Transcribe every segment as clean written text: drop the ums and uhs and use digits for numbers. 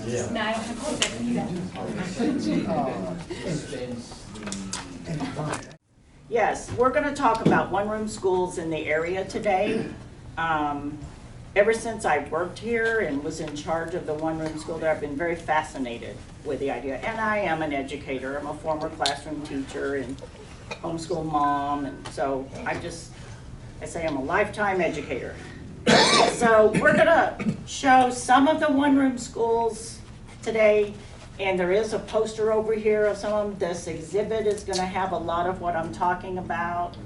Yeah. No, I don't have to do that. Yes, we're going to talk about one-room schools in the area today. Ever since I worked here and was in charge of the one-room school there, I've been very fascinated with the idea. And I am an educator. I'm a former classroom teacher and homeschool mom. And so I say I'm a lifetime educator. So we're going to show some of the one-room schools today. And there is a poster over here of some of them. This exhibit is going to have a lot of what I'm talking about.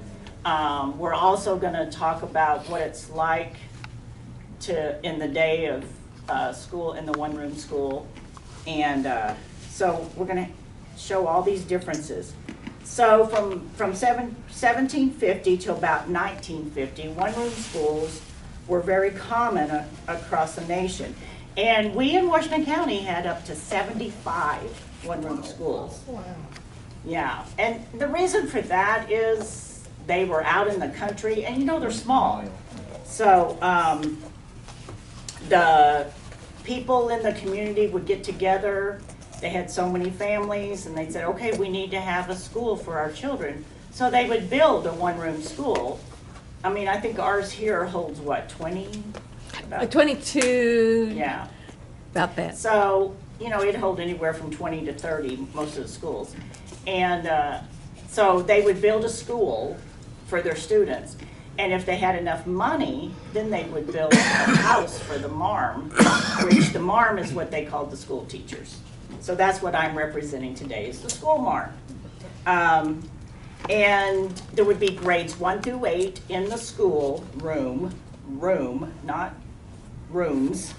We're also going to talk about what it's like in the day of school in the one-room school. And so we're going to show all these differences. So from 1750 to about 1950, one-room schools were very common across the nation. And we in Washington County had up to 75 one-room schools. Wow. Yeah, and the reason for that is they were out in the country, and you know they're small. So the people in the community would get together. They had so many families, and they said, okay, we need to have a school for our children. So they would build a one-room school. I mean, I think ours here holds, what, 20? 22. Yeah. About that. So, you know, it'd hold anywhere from 20 to 30, most of the schools. And so they would build a school for their students. And if they had enough money, then they would build a house for the marm, which the marm is what they called the school teachers. So that's what I'm representing today, is the school marm. And there would be grades 1 through 8 in the school room, not rooms.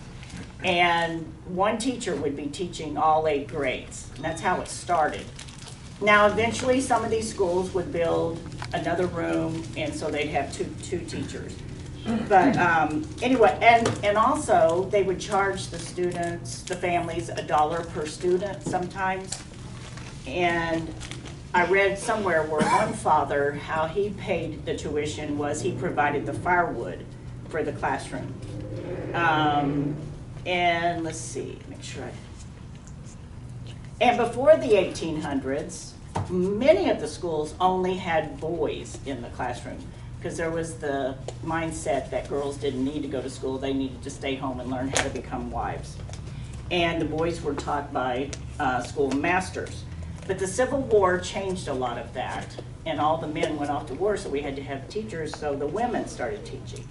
And one teacher would be teaching all 8 grades. And that's how it started. Now, eventually, some of these schools would build another room, and so they'd have two teachers. But anyway, and also they would charge the students, the families, $1 per student sometimes. And I read somewhere where one father, how he paid the tuition was he provided the firewood for the classroom. And let's see, make sure and before the 1800s, many of the schools only had boys in the classroom because there was the mindset that girls didn't need to go to school, they needed to stay home and learn how to become wives. And the boys were taught by school masters. But the Civil War changed a lot of that, and all the men went off to war, so we had to have teachers, so the women started teaching.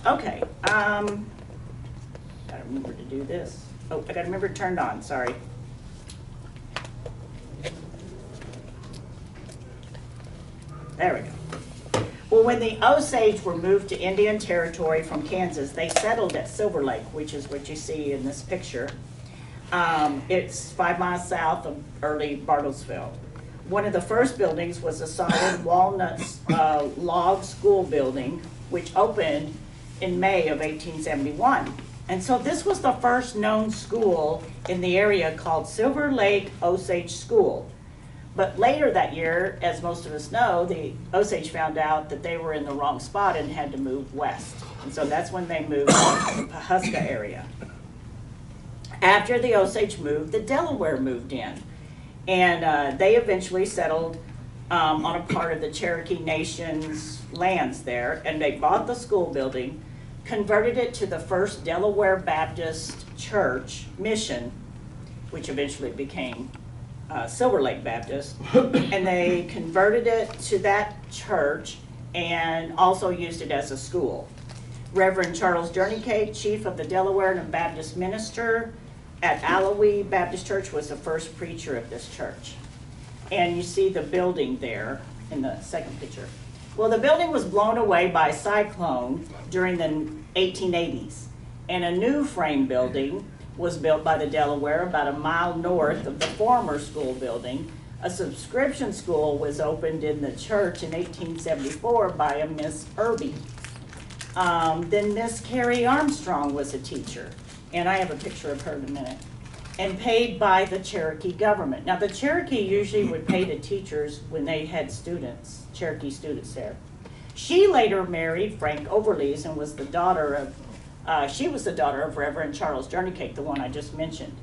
Okay, gotta remember to do this. Oh, I gotta remember it turned on, sorry. There we go. Well, when the Osage were moved to Indian Territory from Kansas, they settled at Silver Lake, which is what you see in this picture. It's 5 miles south of early Bartlesville. One of the first buildings was a solid walnut log school building, which opened in May of 1871. And so this was the first known school in the area called Silver Lake Osage School. But later that year, as most of us know, the Osage found out that they were in the wrong spot and had to move west. And so that's when they moved to the Pawhuska area. After the Osage moved, the Delaware moved in. And they eventually settled on a part of the Cherokee Nation's lands there. And they bought the school building, converted it to the first Delaware Baptist Church mission, which eventually became Silver Lake Baptist, and they converted it to that church and also used it as a school. Reverend Charles Journeycake, chief of the Delaware and Baptist minister at Allowee Baptist Church, was the first preacher of this church. And you see the building there in the second picture. Well, the building was blown away by a cyclone during the 1880s, and a new frame building was built by the Delaware about a mile north of the former school building. A subscription school was opened in the church in 1874 by a Miss Irby. Then Miss Carrie Armstrong was a teacher, and I have a picture of her in a minute, and paid by the Cherokee government. Now the Cherokee usually would pay the teachers when they had students, Cherokee students there. She later married Frank Overlees and was the daughter of She was the daughter of Reverend Charles Journeycake, the one I just mentioned.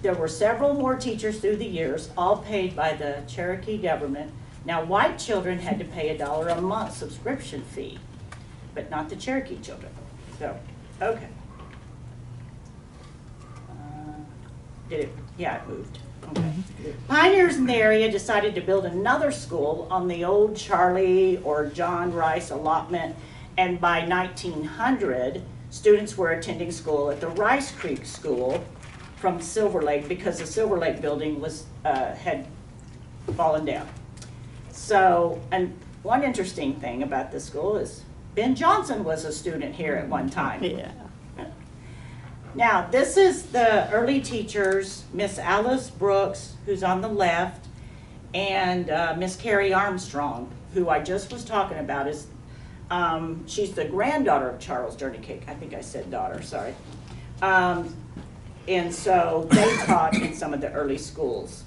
There were several more teachers through the years, all paid by the Cherokee government. Now, white children had to pay $1 a month subscription fee, but not the Cherokee children. So, okay. Did it? Yeah, it moved. Okay. Pioneers in the area decided to build another school on the old Charlie or John Rice allotment, and by 1900, students were attending school at the Rice Creek School from Silver Lake because the Silver Lake building was had fallen down. So, and one interesting thing about this school is Ben Johnson was a student here at one time. Yeah. Now, this is the early teachers, Miss Alice Brooks, who's on the left, and Miss Carrie Armstrong, who I just was talking about. Is she's the granddaughter of Charles Journeycake. I think I said daughter, sorry. And so they taught in some of the early schools.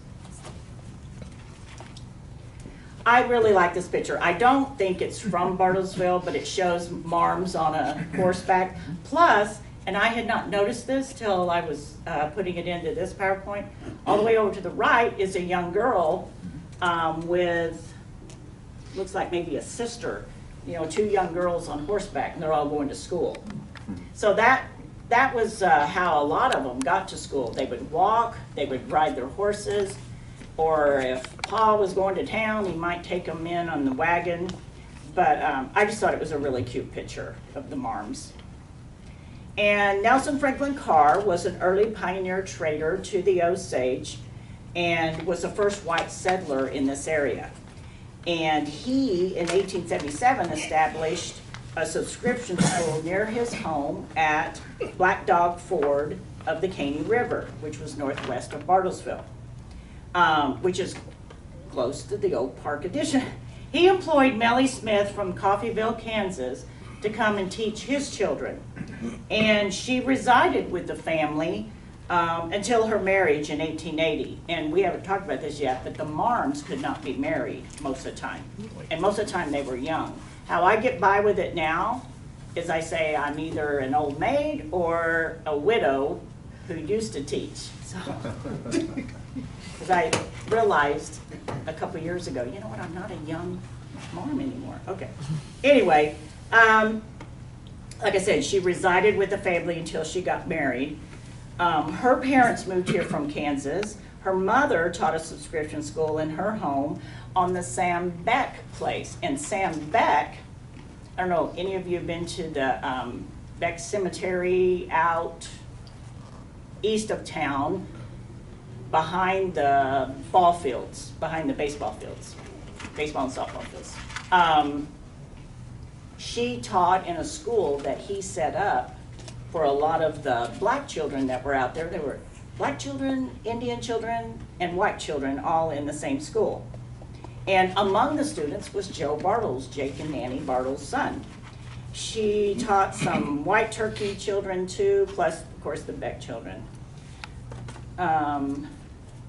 I really like this picture. I don't think it's from Bartlesville, but it shows Marms on a horseback. Plus, and I had not noticed this till I was putting it into this PowerPoint, all the way over to the right is a young girl with, looks like maybe a sister, you know, 2 young girls on horseback, and they're all going to school. So that was how a lot of them got to school. They would walk, they would ride their horses, or if Pa was going to town, he might take them in on the wagon. But I just thought it was a really cute picture of the Marms. And Nelson Franklin Carr was an early pioneer trader to the Osage and was the first white settler in this area. And he, in 1877, established a subscription school near his home at Black Dog Ford of the Caney River, which was northwest of Bartlesville, which is close to the old Park Addition. He employed Mellie Smith from Coffeyville, Kansas, to come and teach his children. And she resided with the family until her marriage in 1880. And we haven't talked about this yet, but the Marms could not be married most of the time. And most of the time they were young. How I get by with it now is I say I'm either an old maid or a widow who used to teach. So, because I realized a couple years ago, you know what, I'm not a young Marm anymore. Okay. Anyway, like I said, she resided with the family until she got married. Her parents moved here from Kansas. Her mother taught a subscription school in her home on the Sam Beck place. And Sam Beck, I don't know, any of you have been to the Beck Cemetery out east of town, behind the ball fields, behind the baseball fields, baseball and softball fields. She taught in a school that he set up for a lot of the black children that were out there. There were black children, Indian children, and white children all in the same school. And among the students was Joe Bartles, Jake and Nanny Bartles' son. She taught some white turkey children too, plus of course the Beck children.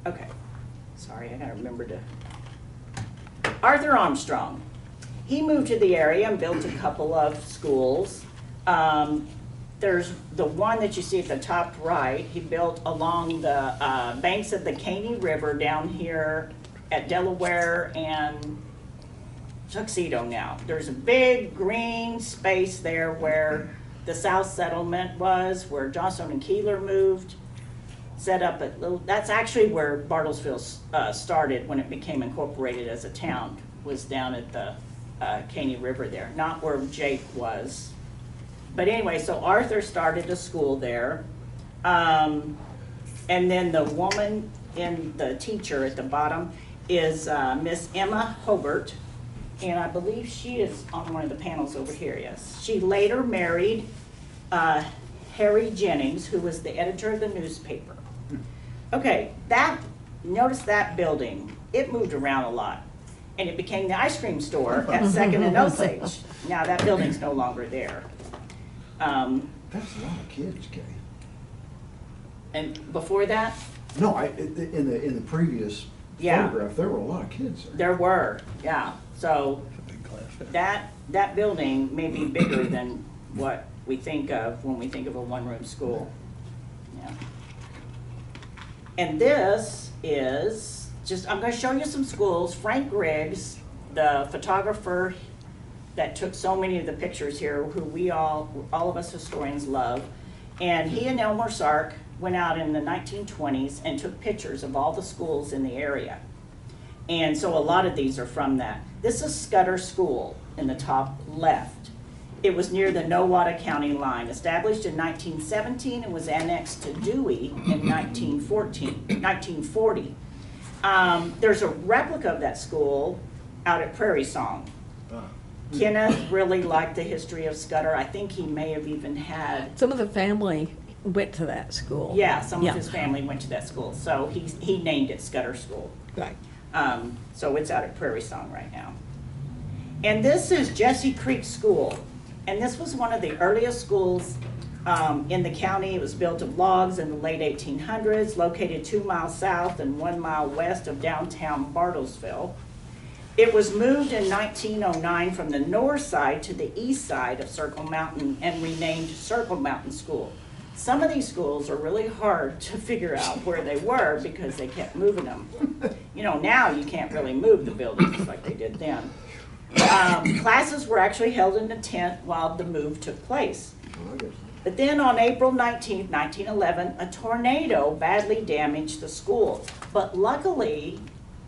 Okay, sorry, I gotta remember to. Arthur Armstrong. He moved to the area and built a couple of schools. There's the one that you see at the top right. He built along the banks of the Caney River down here at Delaware and Tuxedo now. There's a big green space there where the South Settlement was, where Johnson and Keeler moved. Set up a little, that's actually where Bartlesville started when it became incorporated as a town, was down at the Caney River there, not where Jake was. But anyway, so Arthur started a school there. And then the woman in the teacher at the bottom is Miss Emma Hobart. And I believe she is on one of the panels over here, yes. She later married Harry Jennings, who was the editor of the newspaper. Okay, notice that building, it moved around a lot. And it became the ice cream store at 2nd and Osage. Now that building's no longer there. That's a lot of kids, Kenny. And before that? No, in the previous photograph, there were a lot of kids there. There were, yeah. So that building may be bigger than what we think of when we think of a one-room school. Yeah. And this is just, I'm going to show you some schools. Frank Riggs, the photographer that took so many of the pictures here, who we all of us historians love, and he and Elmer Sark went out in the 1920s and took pictures of all the schools in the area. And so a lot of these are from that. This is Scudder School in the top left. It was near the Nowata County line, established in 1917 and was annexed to Dewey in 1940. There's a replica of that school out at Prairie Song. Kenneth really liked the history of Scudder. I think he may have even had... Some of the family went to that school. Yeah, some of his family went to that school. So he named it Scudder School. Right. So it's out at Prairie Song right now. And this is Jesse Creek School. And this was one of the earliest schools in the county. It was built of logs in the late 1800s, located 2 miles south and 1 mile west of downtown Bartlesville. It was moved in 1909 from the north side to the east side of Circle Mountain and renamed Circle Mountain School. Some of these schools are really hard to figure out where they were because they kept moving them. You know, now you can't really move the buildings like they did then. Classes were actually held in a tent while the move took place. But then on April 19, 1911, a tornado badly damaged the school. But luckily,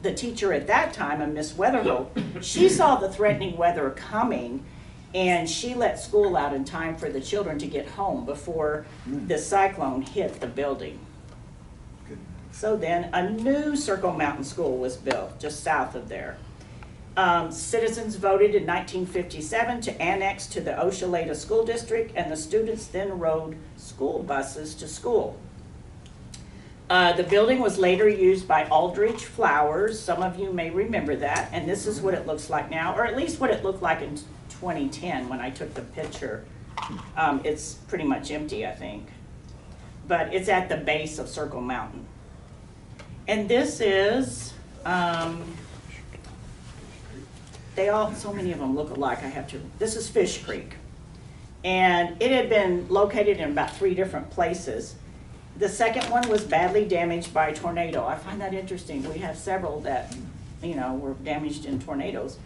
the teacher at that time, a Miss Weatherhope, she saw the threatening weather coming, and she let school out in time for the children to get home before the cyclone hit the building. So then a new Circle Mountain School was built just south of there. Citizens voted in 1957 to annex to the Ochelata School District, and the students then rode school buses to school. The building was later used by Aldrich Flowers. Some of you may remember that, and this is what it looks like now, or at least what it looked like in 2010 when I took the picture. It's pretty much empty, I think, but it's at the base of Circle Mountain. And this is, so many of them look alike. This is Fish Creek, and it had been located in about 3 different places. The second one was badly damaged by a tornado. I find that interesting. We have several that, were damaged in tornadoes.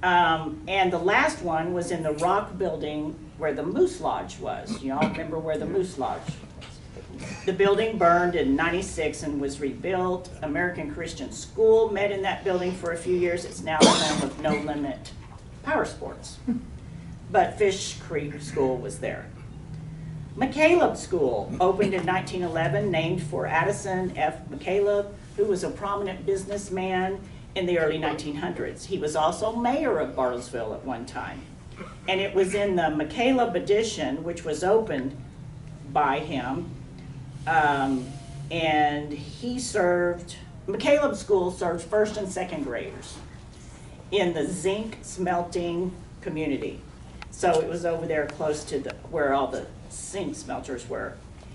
And the last one was in the rock building where the Moose Lodge was. You all remember where the Moose Lodge was? The building burned in '96 and was rebuilt. American Christian School met in that building for a few years. It's now the home of No Limit Power Sports. But Fish Creek School was there. McCaleb School opened in 1911, named for Addison F. McCaleb, who was a prominent businessman in the early 1900s. He was also mayor of Bartlesville at one time. And it was in the McCaleb addition, which was opened by him, and McCaleb School served first and second graders in the zinc smelting community. So it was over there close to where all the zinc smelters were.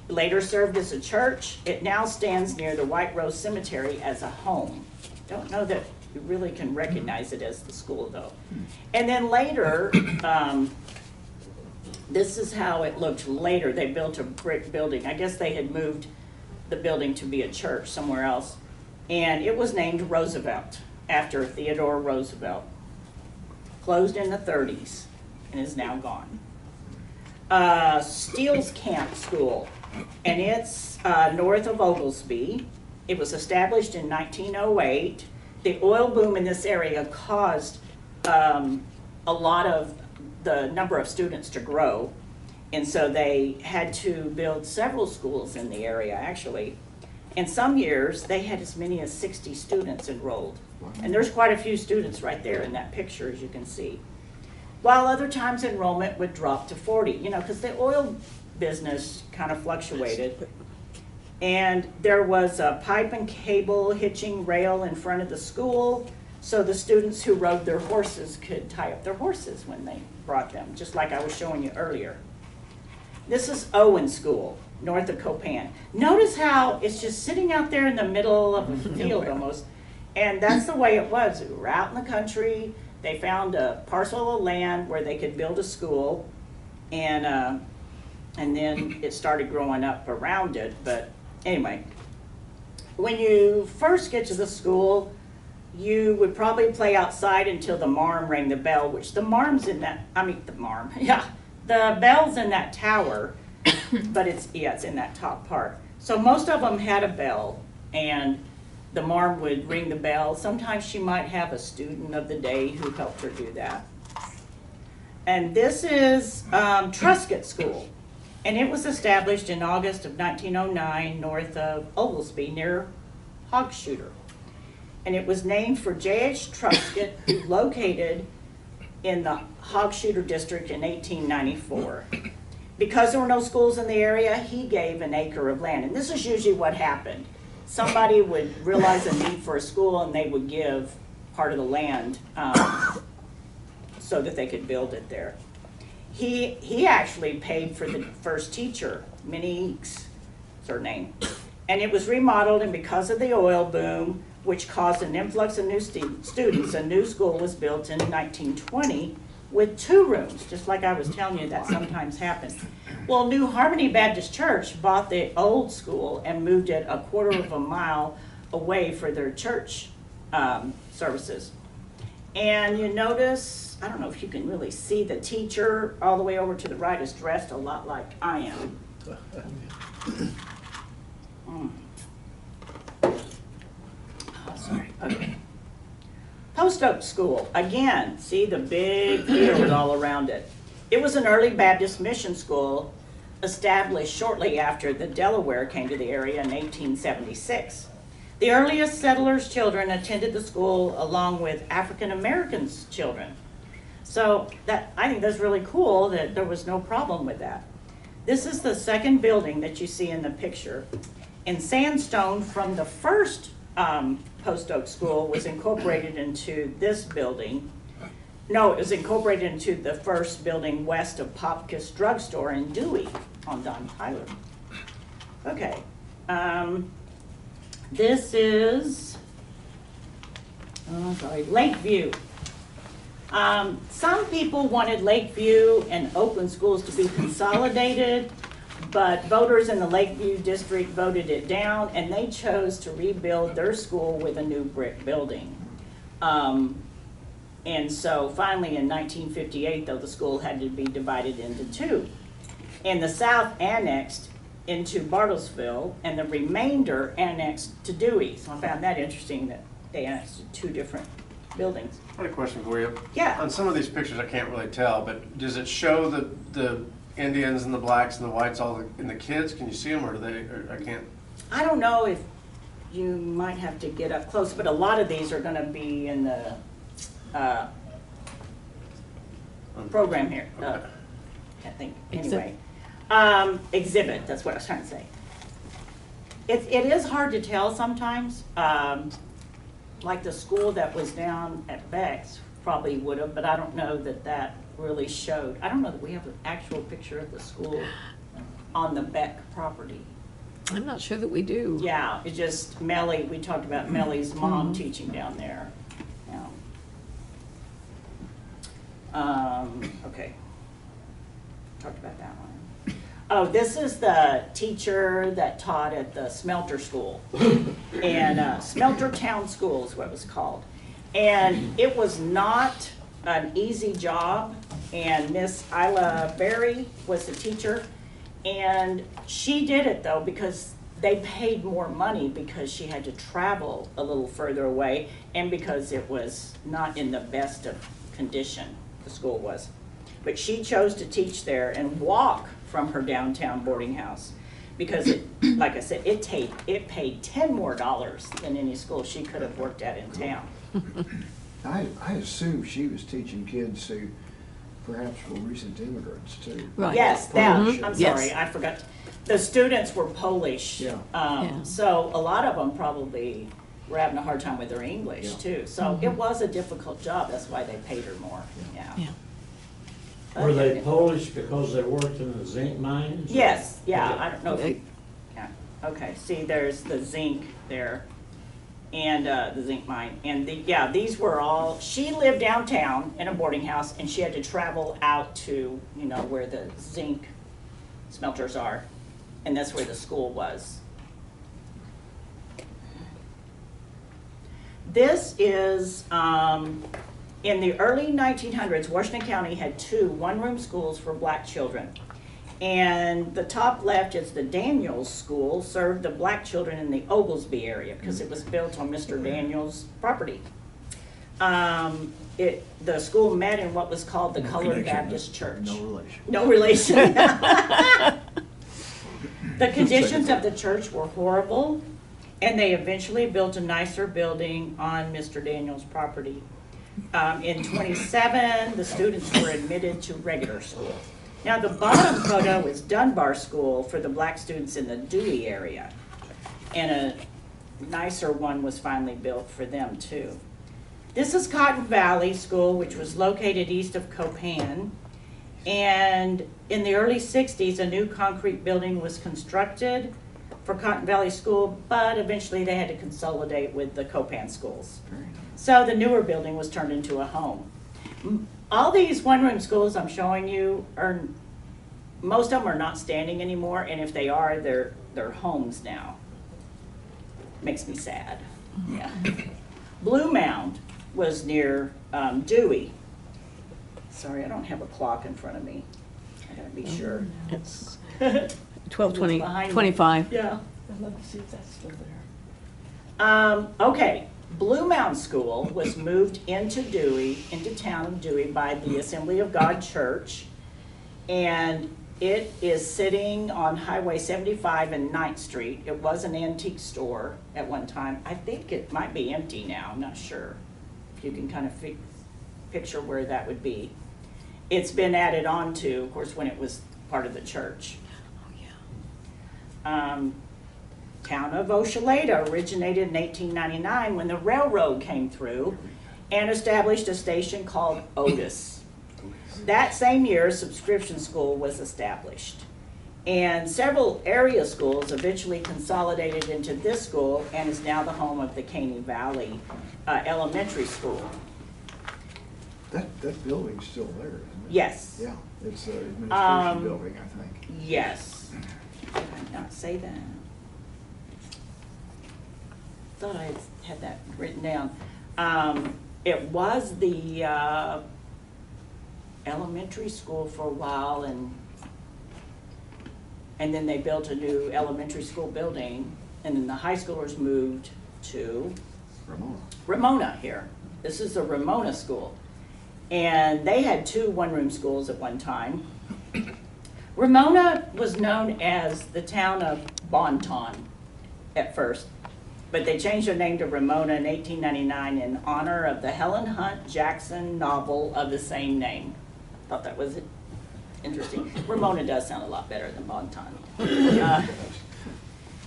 It later served as a church. It now stands near the White Rose Cemetery as a home. Don't know that you really can recognize it as the school though. And then later, this is how it looked later. They built a brick building. I guess they had moved the building to be a church somewhere else. And it was named Roosevelt after Theodore Roosevelt. Closed in the 30s and is now gone. Steele's Camp School, and it's north of Oglesby. It was established in 1908. The oil boom in this area caused a lot of the number of students to grow, and so they had to build several schools in the area, actually. In some years, they had as many as 60 students enrolled, and there's quite a few students right there in that picture, as you can see. While other times enrollment would drop to 40, because the oil business kind of fluctuated. And there was a pipe and cable hitching rail in front of the school, so the students who rode their horses could tie up their horses when they brought them, just like I was showing you earlier. This is Owen School, north of Copan. Notice how it's just sitting out there in the middle of a field almost, and that's the way it was. We were out in the country. They found a parcel of land where they could build a school, And then it started growing up around it. But anyway, when you first get to the school, you would probably play outside until the marm rang the bell, which the marm's in that, yeah, the bell's in that tower, but it's in that top part. So most of them had a bell, and the marm would ring the bell. Sometimes she might have a student of the day who helped her do that. And this is Truskett School, and it was established in August of 1909 north of Oglesby near Hogshooter. And it was named for J.H. Truskett, who located in the Hogshooter district in 1894. Because there were no schools in the area, he gave an acre of land. And this is usually what happened. Somebody would realize a need for a school, and they would give part of the land so that they could build it there. He actually paid for the first teacher, Minnie Eakes, is her name. And it was remodeled, and because of the oil boom, which caused an influx of new students, a new school was built in 1920 with 2 rooms, just like I was telling you that sometimes happens. Well, New Harmony Baptist Church bought the old school and moved it a quarter of a mile away for their church services. And you notice, I don't know if you can really see, the teacher all the way over to the right is dressed a lot like I am. Sorry, okay. Post Oak School, again, see the big field all around it. It was an early Baptist mission school established shortly after the Delaware came to the area in 1876. The earliest settlers' children attended the school along with African Americans' children. So I think that's really cool that there was no problem with that. This is the second building that you see in the picture. And sandstone from the first Post Oak School was incorporated into this building. No, it was incorporated into the first building west of Popkiss Drugstore in Dewey on Don Tyler. Okay, this is, Lakeview. Some people wanted Lakeview and Oakland schools to be consolidated, but voters in the Lakeview district voted it down, and they chose to rebuild their school with a new brick building. And so finally in 1958, though, the school had to be divided into 2. And the south annexed into Bartlesville, and the remainder annexed to Dewey. So I found that interesting that they annexed to 2 different buildings. I had a question for you. Yeah. On some of these pictures, I can't really tell, but does it show the Indians and the blacks and the whites all in the kids? Can you see them, or I can't? I don't know if you might have to get up close, but a lot of these are going to be in the program here. Okay. I think, anyway. Exhibit, that's what I was trying to say. It is hard to tell sometimes. Like the school that was down at Beck's probably would have, but I don't know that that really showed. I don't know that we have an actual picture of the school on the Beck property. I'm not sure that we do. Yeah, it's just Melly, we talked about Melly's mom teaching down there. Yeah. Okay. Talked about that one. Oh, this is the teacher that taught at the Smelter School. And Smeltertown School is what it was called. And it was not an easy job. And Miss Isla Berry was the teacher. And she did it, though, because they paid more money because she had to travel a little further away and because it was not in the best of condition, the school was. But she chose to teach there and walk from her downtown boarding house because, like I said, it paid $10 more than any school she could have worked at in town. I assume she was teaching kids who perhaps were recent immigrants too. Right. Yes, that, I'm sorry, Yes. I forgot. The students were Polish. Yeah. So a lot of them probably were having a hard time with their English Yeah. too. So it was a difficult job. That's why they paid her more. Yeah. Yeah. Were they Polish because they worked in the zinc mines? Yes, yeah, Okay. I don't know if Okay. you, yeah, okay, see, there's the zinc there. and the zinc mine. And yeah, these were all, she lived downtown in a boarding house, and she had to travel out to, you know, where the zinc smelters are, and that's where the school was. This is, in the early 1900s, Washington County had 2 one-room schools for black children. And the top left is the Daniels School, served the black children in the Oglesby area because it was built on Mr. Daniels' property. The school met in what was called the Colored Baptist Church. No relation. No relation. The conditions of the church were horrible, and they eventually built a nicer building on Mr. Daniels' property. In 27, the students were admitted to regular school. Now, the bottom photo is Dunbar School for the black students in the Dewey area. And a nicer one was finally built for them, too. This is Cotton Valley School, which was located east of Copan. And in the early 60s, a new concrete building was constructed for Cotton Valley School, but eventually they had to consolidate with the Copan schools. So the newer building was turned into a home. All these one-room schools I'm showing you are, most of them are not standing anymore, and if they are, they're homes now. Makes me sad. Yeah. Blue Mound was near Dewey. Sorry, I don't have a clock in front of me. I gotta be sure. It's It's 12:20, behind me. 25. Yeah. I'd love to see if that's still there. Okay, Blue Mound School was moved into Dewey, into town of Dewey by the Assembly of God Church. And it is sitting on Highway 75 and 9th Street. It was an antique store at one time. I think it might be empty now, I'm not sure. If you can kind of picture where that would be. It's been added on to, of course, when it was part of the church. Oh, yeah. Town of Ochelata originated in 1899 when the railroad came through and established a station called Otis. That same year, subscription school was established. And several area schools eventually consolidated into this school and is now the home of the Caney Valley Elementary School. That building's still there, isn't it? Yes. Yeah, it's an administration building, I think. Yes. Did I not say that? Thought I had that written down. It was the elementary school for a while, and then they built a new elementary school building, and then the high schoolers moved to Ramona here. This is the Ramona School. And they had 2 one-room schools at one time. Ramona was known as the town of Bonton at first, but they changed their name to Ramona in 1899 in honor of the Helen Hunt Jackson novel of the same name. Thought that was interesting. Ramona does sound a lot better than Bonton.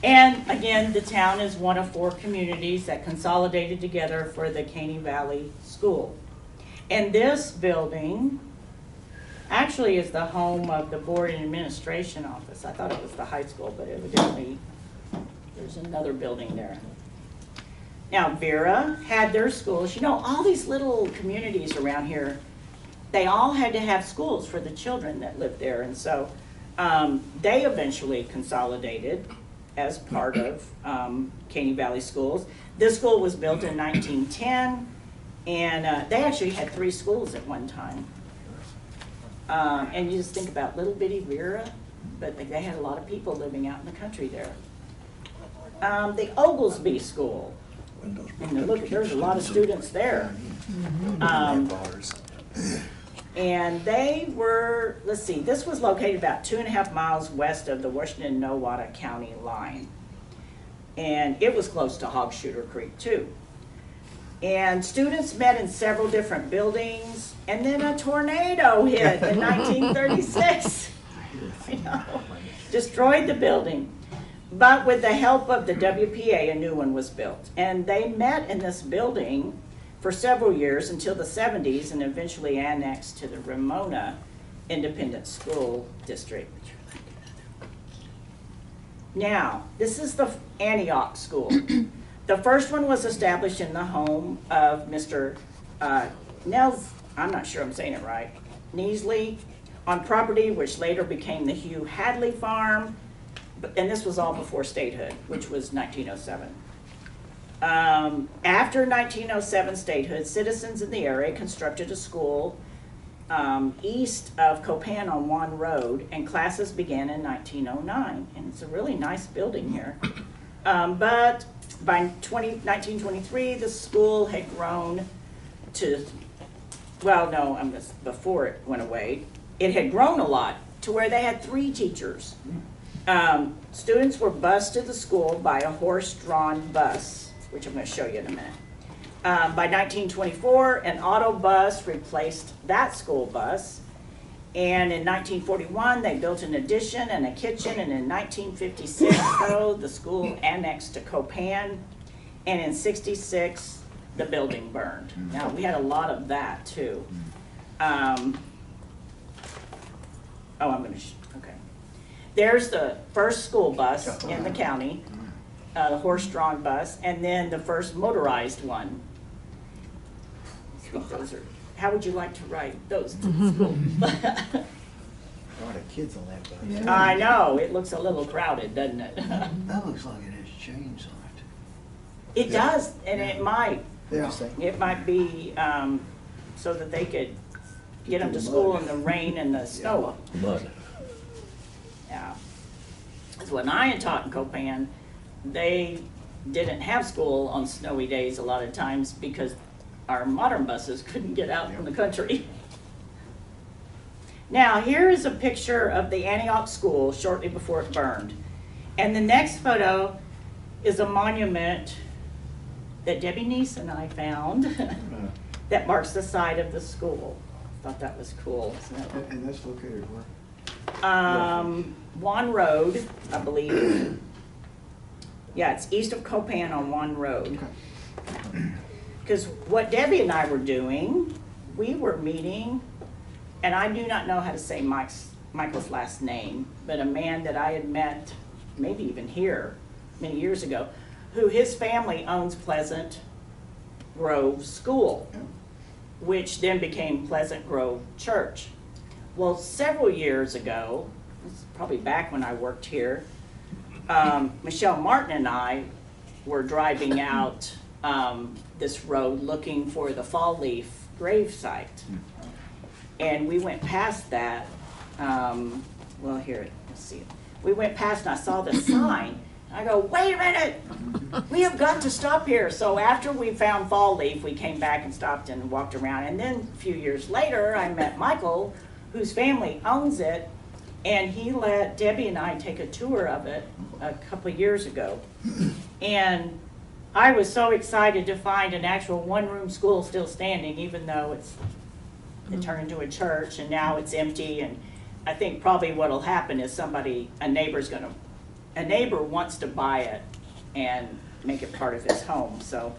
And again, the town is one of 4 communities that consolidated together for the Caney Valley School. And this building actually is the home of the Board and Administration Office. I thought it was the high school, but evidently there's another building there. Now, Vera had their schools. You know, all these little communities around here, they all had to have schools for the children that lived there. And so they eventually consolidated as part of Caney Valley Schools. This school was built in 1910, and they actually had 3 schools at one time. And you just think about little bitty Vera, but they had a lot of people living out in the country there. The Oglesby School, and look, there's a lot of students there. And they were, let's see, this was located about 2.5 miles west of the Washington-Nowata County line. And it was close to Hog Shooter Creek too. And students met in several different buildings, and then a tornado hit in 1936. You know, destroyed the building. But with the help of the WPA, a new one was built. And they met in this building for several years until the 70s and eventually annexed to the Ramona Independent School District. Now, this is the Antioch School. The first one was established in the home of Mr. Nels, I'm not sure I'm saying it right, Neasley, on property which later became the Hugh Hadley Farm, and this was all before statehood, which was 1907. After 1907 statehood, citizens in the area constructed a school east of Copan on Juan Road, and classes began in 1909. And it's a really nice building here. But by 1923, the school had grown to, well, no, before it went away, it had grown a lot to where they had 3 teachers. Students were bused to the school by a horse-drawn bus, which I'm going to show you in a minute. By 1924, an auto bus replaced that school bus. And in 1941, they built an addition and a kitchen. And in 1956, though, the school annexed to Copan. And in 66, the building burned. Now, we had a lot of that, too. Okay. There's the first school bus in the county, the horse-drawn bus, and then the first motorized one. I think those are, how would you like to ride those to the school? A lot of kids on that bus. Yeah. I know, it looks a little crowded, doesn't it? That looks like it has chains on It does, and it might. it. Yeah. It might be so that they could get them to school in the rain and the snow. Mud. Yeah. Because when I had taught in Copan, they didn't have school on snowy days a lot of times because our modern buses couldn't get out in the country. Now, here is a picture of the Antioch School shortly before it burned. And the next photo is a monument that Debbie Neese and I found that marks the site of the school. Thought that was cool. And that's located where? Juan Road, I believe. Yeah, it's east of Copan on Juan Road. Because what Debbie and I were doing, we were meeting, and I do not know how to say Michael's last name, but a man that I had met, maybe even here, many years ago, who his family owns Pleasant Grove School, which then became Pleasant Grove Church. Well, several years ago, probably back when I worked here, Michelle Martin and I were driving out this road looking for the Fall Leaf grave site. And we went past that, well, here, let's see. We went past and I saw the sign. I go, wait a minute, we have got to stop here. So after we found Fall Leaf, we came back and stopped and walked around. And then a few years later, I met Michael, whose family owns it, and he let Debbie and I take a tour of it a couple of years ago. And I was so excited to find an actual one-room school still standing, even though it turned into a church and now it's empty. And I think probably what'll happen is a neighbor wants to buy it and make it part of his home. So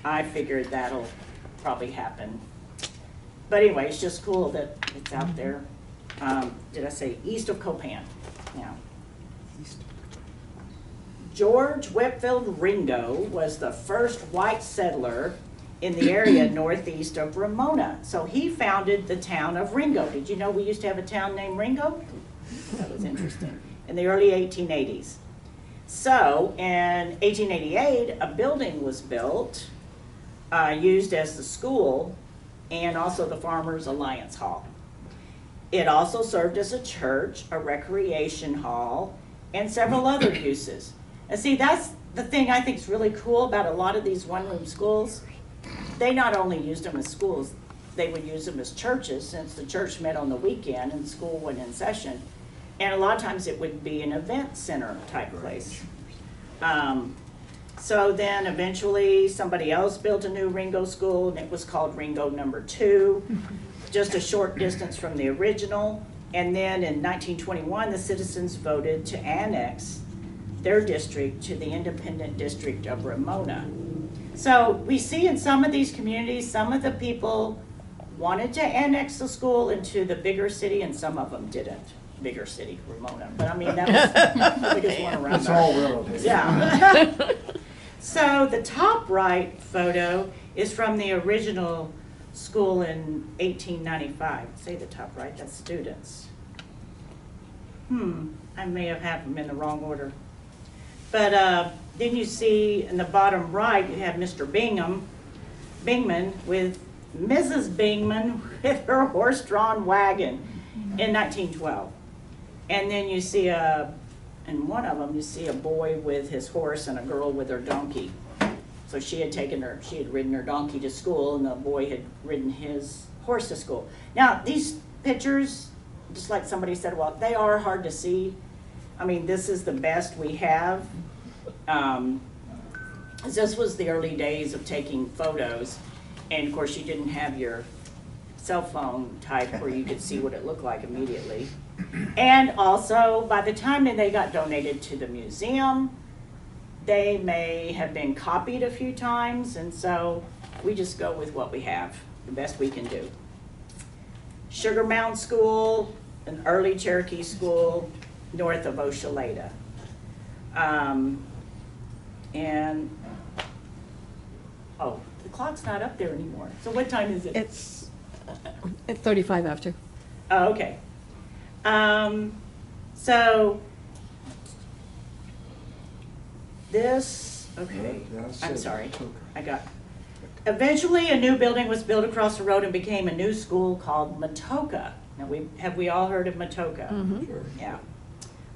I figured that'll probably happen. But anyway, it's just cool that it's out there. Did I say east of Copan? Yeah. George Whitfield Ringo was the first white settler in the area northeast of Ramona. So he founded the town of Ringo. Did you know we used to have a town named Ringo? That was interesting. In the early 1880s. So in 1888, a building was built, used as the school and also the Farmers Alliance Hall. It also served as a church, a recreation hall, and several other uses. And see, that's the thing I think is really cool about a lot of these one-room schools. They not only used them as schools, they would use them as churches, since the church met on the weekend and school went in session. And a lot of times it would be an event center type place. So then eventually somebody else built a new Ringo School, and it was called Ringo No. 2, just a short distance from the original. And then in 1921, the citizens voted to annex their district to the independent district of Ramona. So we see in some of these communities, some of the people wanted to annex the school into the bigger city, and some of them didn't. Bigger city, Ramona. But I mean, that was the biggest one around It's there. all relative. Yeah. So the top right photo is from the original school in 1895. Say the top right, that's students. I may have had them in the wrong order. But then you see in the bottom right, you have Mr. Bingman with Mrs. Bingman with her horse-drawn wagon in 1912. And then you see in one of them, you see a boy with his horse and a girl with her donkey. So she had ridden her donkey to school, and the boy had ridden his horse to school. Now, these pictures, just like somebody said, well, they are hard to see. I mean, this is the best we have. This was the early days of taking photos, and of course you didn't have your cell phone type where you could see what it looked like immediately. And also, by the time that they got donated to the museum, they may have been copied a few times, and so we just go with what we have, the best we can do. Sugar Mound School, an early Cherokee school north of Ochelata. And, oh, the clock's not up there anymore. So what time is it? It's at 35 after. Oh, okay. So this, okay, I'm sorry, eventually a new building was built across the road and became a new school called Matoka. Now, have we all heard of Matoka? Mm-hmm. Sure. Yeah,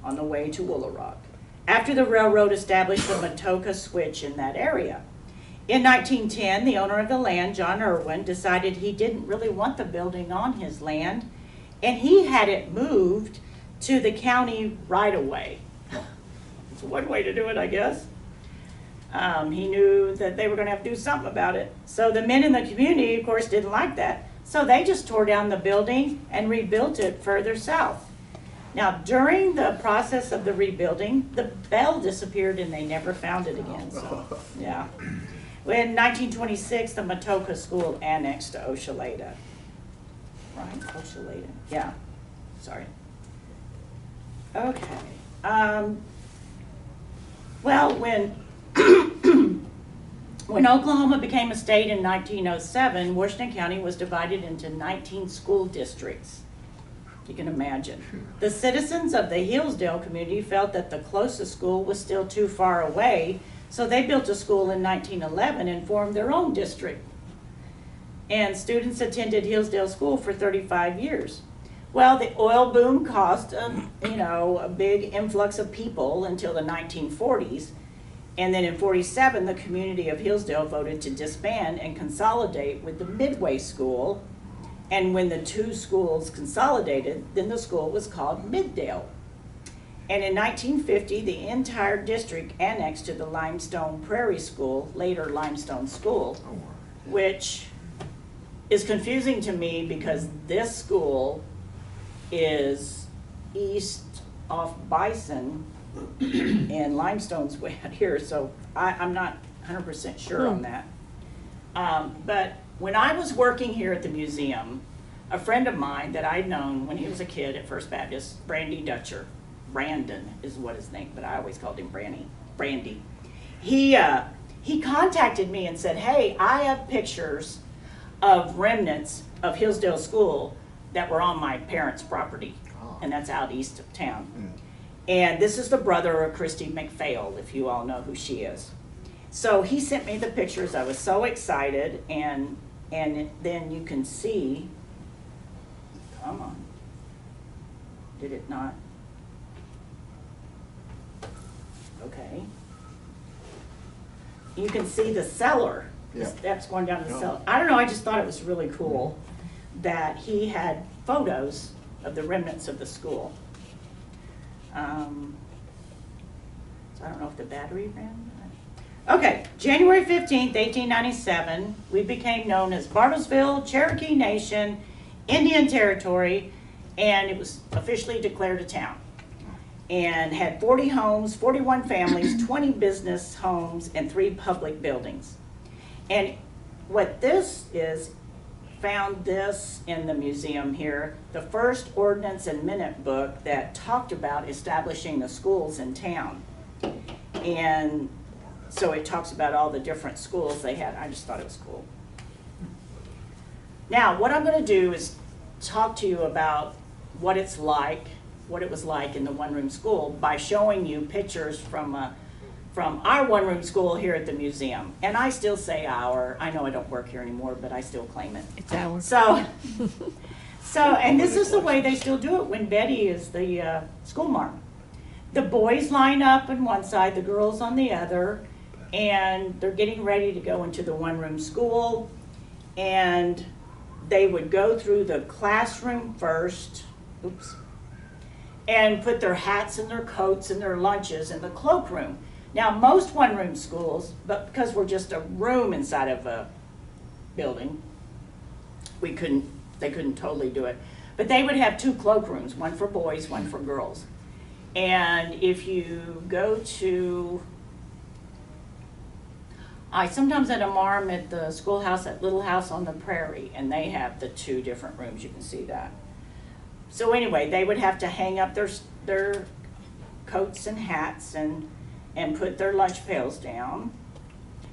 on the way to Willow Rock. After the railroad established the Matoka switch in that area. In 1910, the owner of the land, John Irwin, decided he didn't really want the building on his land, and he had it moved to the county right-of-way. It's one way to do it, I guess. He knew that they were going to have to do something about it. So the men in the community, of course, didn't like that. So they just tore down the building and rebuilt it further south. Now, during the process of the rebuilding, the bell disappeared and they never found it again. So, yeah. In 1926, the Matoka School annexed to Ochelata. Right, Ochelata. Yeah. Sorry. Okay. Well, when when Oklahoma became a state in 1907, Washington County was divided into 19 school districts. You can imagine. The citizens of the Hillsdale community felt that the closest school was still too far away, so they built a school in 1911 and formed their own district. And students attended Hillsdale School for 35 years. Well, the oil boom caused a big influx of people until the 1940s. And then in 47, the community of Hillsdale voted to disband and consolidate with the Midway School. And when the two schools consolidated, then the school was called Middale. And in 1950, the entire district annexed to the Limestone Prairie School, later Limestone School, which is confusing to me because this school is east off Bison and Limestone's way out here, so I'm not 100% sure on that. But when I was working here at the museum, a friend of mine that I'd known when he was a kid at First Baptist, Brandon is what his name, but I always called him Brandy. He contacted me and said, hey, I have pictures of remnants of Hillsdale School that were on my parents' property, and that's out east of town. And this is the brother of Christy McPhail, if you all know who she is. So he sent me the pictures. I was so excited, and then you can see, come on, did it not? Okay. You can see the cellar. The steps going down the cellar. I don't know, I just thought it was really cool that he had photos of the remnants of the school. So I don't know if the battery ran. Okay, January 15th, 1897, we became known as Bartlesville, Cherokee Nation, Indian Territory, and it was officially declared a town. And had 40 homes, 41 families, 20 business homes, and 3 public buildings. And what this is, found this in the museum here, the first ordinance and minute book that talked about establishing the schools in town. And So it talks about all the different schools they had. I just thought it was cool. Now, what I'm going to do is talk to you about what it was like in the one-room school by showing you pictures from our one-room school here at the museum. And I still say our. I know I don't work here anymore, but I still claim it. It's ours. So, and this is the way they still do it when Betty is the school marm. The boys line up on one side, the girls on the other, and they're getting ready to go into the one-room school. And they would go through the classroom first, and put their hats and their coats and their lunches in the cloakroom. Now, most one-room schools, but because we're just a room inside of a building, they couldn't totally do it. But they would have 2 cloakrooms, one for boys, one for girls. And if you go to, I sometimes had a marm at the schoolhouse at Little House on the Prairie, and they have the 2 different rooms. You can see that. So anyway, they would have to hang up their coats and hats and put their lunch pails down.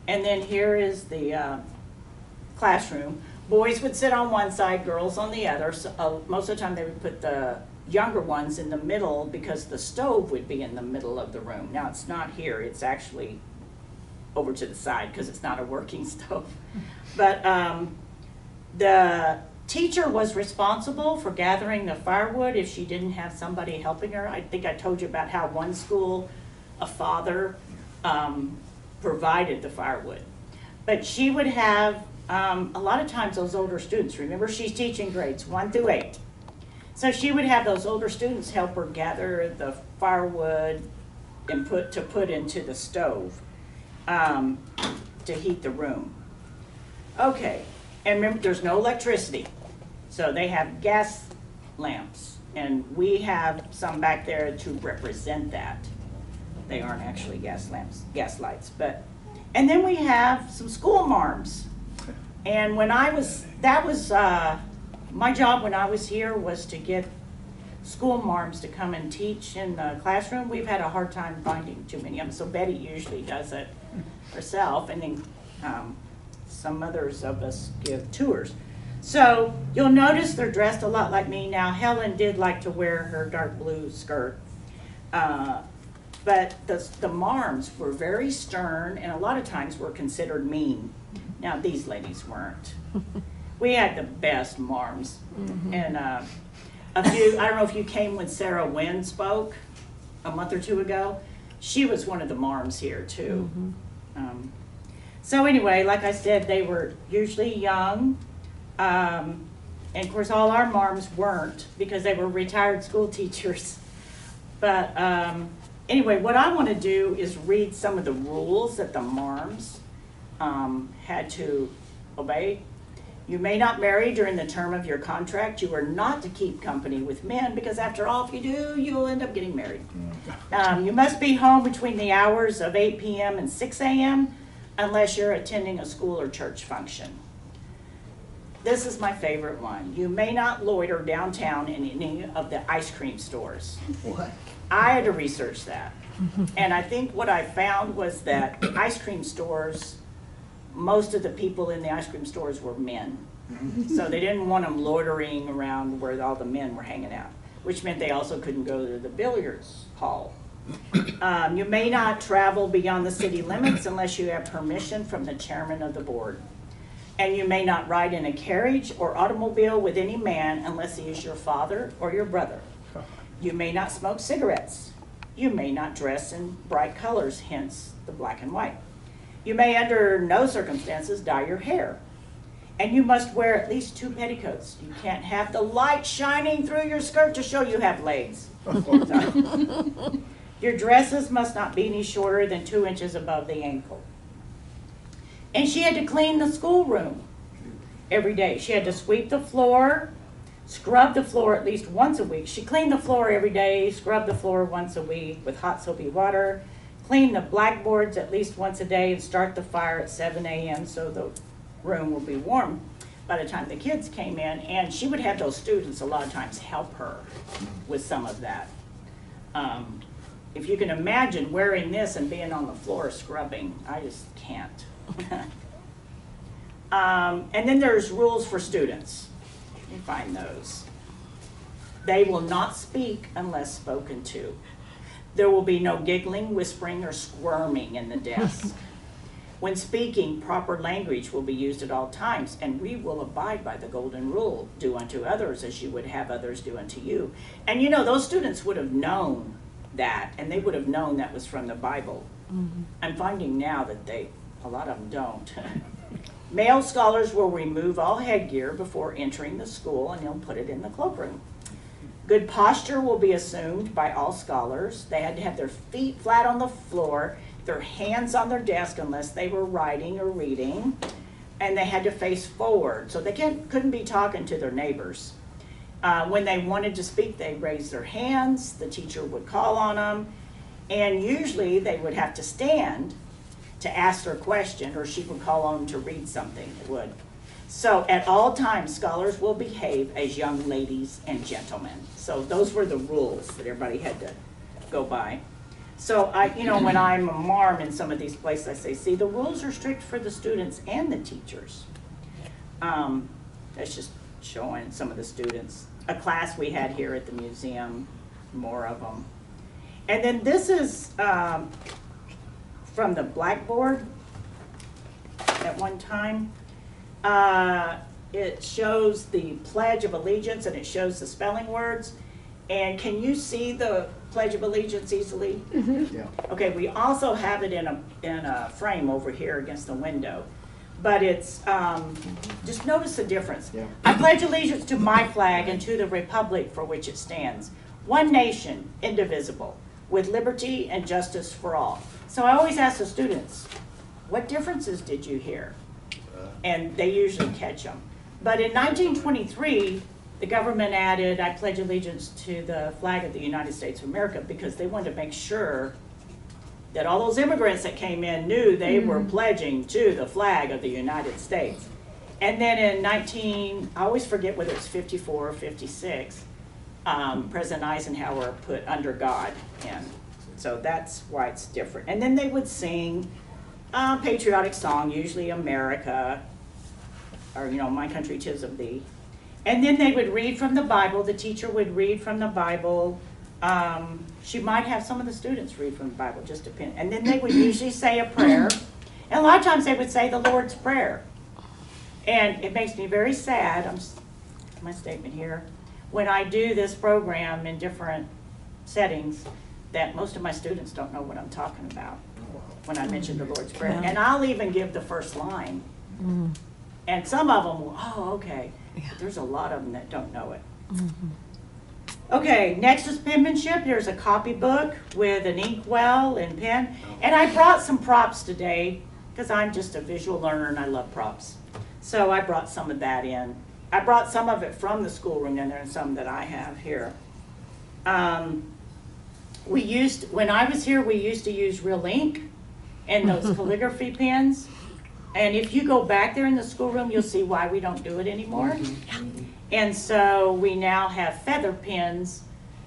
And then here is the classroom. Boys would sit on one side, girls on the other. So, most of the time they would put the younger ones in the middle because the stove would be in the middle of the room. Now it's not here, it's actually over to the side because it's not a working stove. But the teacher was responsible for gathering the firewood if she didn't have somebody helping her. I think I told you about how one school, a father provided the firewood. But she would have, a lot of times those older students, remember she's teaching grades 1 through 8. So she would have those older students help her gather the firewood and put into the stove to heat the room. Okay, and remember there's no electricity. So they have gas lamps, and we have some back there to represent that. They aren't actually gas lamps, gas lights, but, and then we have some school marms. And when my job when I was here was to get school marms to come and teach in the classroom. We've had a hard time finding too many of them, so Betty usually does it herself, and then some others of us give tours. So you'll notice they're dressed a lot like me. Now Helen did like to wear her dark blue skirt, but the marms were very stern and a lot of times were considered mean. Now these ladies weren't. We had the best marms. And I don't know if you came when Sarah Wynn spoke a month or 2 ago. She was one of the marms here too. So anyway, like I said, they were usually young. And of course all our marms weren't because they were retired school teachers. But anyway, what I want to do is read some of the rules that the marms had to obey. You may not marry during the term of your contract. You are not to keep company with men because after all, if you do, you'll end up getting married. You must be home between the hours of 8 p.m. and 6 a.m. unless you're attending a school or church function. This is my favorite one. You may not loiter downtown in any of the ice cream stores. What? I had to research that. And I think what I found was that ice cream stores, most of the people in the ice cream stores were men. So they didn't want them loitering around where all the men were hanging out, which meant they also couldn't go to the billiards hall. You may not travel beyond the city limits unless you have permission from the chairman of the board. And you may not ride in a carriage or automobile with any man unless he is your father or your brother. You may not smoke cigarettes. You may not dress in bright colors, hence the black and white. You may under no circumstances dye your hair. And you must wear at least 2 petticoats. You can't have the light shining through your skirt to show you have legs. Your dresses must not be any shorter than 2 inches above the ankle. And she had to clean the schoolroom every day. She had to sweep the floor, scrub the floor at least once a week. She cleaned the floor every day, scrubbed the floor once a week with hot soapy water, clean the blackboards at least once a day, and start the fire at 7 a.m. so the room will be warm by the time the kids came in. And she would have those students a lot of times help her with some of that. if you can imagine wearing this and being on the floor scrubbing, I just can't. And then there's rules for students. You find those. They will not speak unless spoken to. There will be no giggling, whispering, or squirming in the desk. When speaking, proper language will be used at all times, and we will abide by the golden rule, do unto others as you would have others do unto you. And you know, those students would have known that, and they would have known that was from the Bible. I'm finding now that a lot of them don't. Male scholars will remove all headgear before entering the school, and they'll put it in the cloakroom. Good posture will be assumed by all scholars. They had to have their feet flat on the floor, their hands on their desk unless they were writing or reading, and they had to face forward, so they couldn't be talking to their neighbors. When they wanted to speak, they raised their hands, the teacher would call on them, and usually they would have to stand to ask their question, or she would call on them to read something. It would. So at all times, scholars will behave as young ladies and gentlemen. So those were the rules that everybody had to go by. So when I'm a marm in some of these places, I say, see, the rules are strict for the students and the teachers. That's just showing some of the students. A class we had here at the museum, more of them. And then this is from the blackboard at one time. It shows the Pledge of Allegiance, and it shows the spelling words. And can you see the Pledge of Allegiance easily? Yeah. Okay, we also have it in a frame over here against the window. But it's, just notice the difference. Yeah. I pledge allegiance to my flag and to the republic for which it stands, one nation, indivisible, with liberty and justice for all. So I always ask the students, what differences did you hear? And they usually catch them. But in 1923, the government added, I pledge allegiance to the flag of the United States of America, because they wanted to make sure that all those immigrants that came in knew they were pledging to the flag of the United States. And then in I always forget whether it's 54 or 56, President Eisenhower put under God in. So that's why it's different. And then they would sing a patriotic song, usually America, or My Country 'Tis of Thee. And then they would read from the Bible. The teacher would read from the Bible. She might have some of the students read from the Bible, just depend. And then they would usually say a prayer. And a lot of times they would say the Lord's Prayer. And it makes me very sad, my statement here, when I do this program in different settings, that most of my students don't know what I'm talking about when I mention the Lord's Prayer. And I'll even give the first line. And some of them will, oh, okay. But there's a lot of them that don't know it. Okay, next is penmanship. There's a copybook with an inkwell and pen. And I brought some props today because I'm just a visual learner and I love props. So I brought some of that in. I brought some of it from the schoolroom in there and some that I have here. When I was here, we used to use real ink and those calligraphy pens. And if you go back there in the schoolroom, you'll see why we don't do it anymore. And so we now have feather pens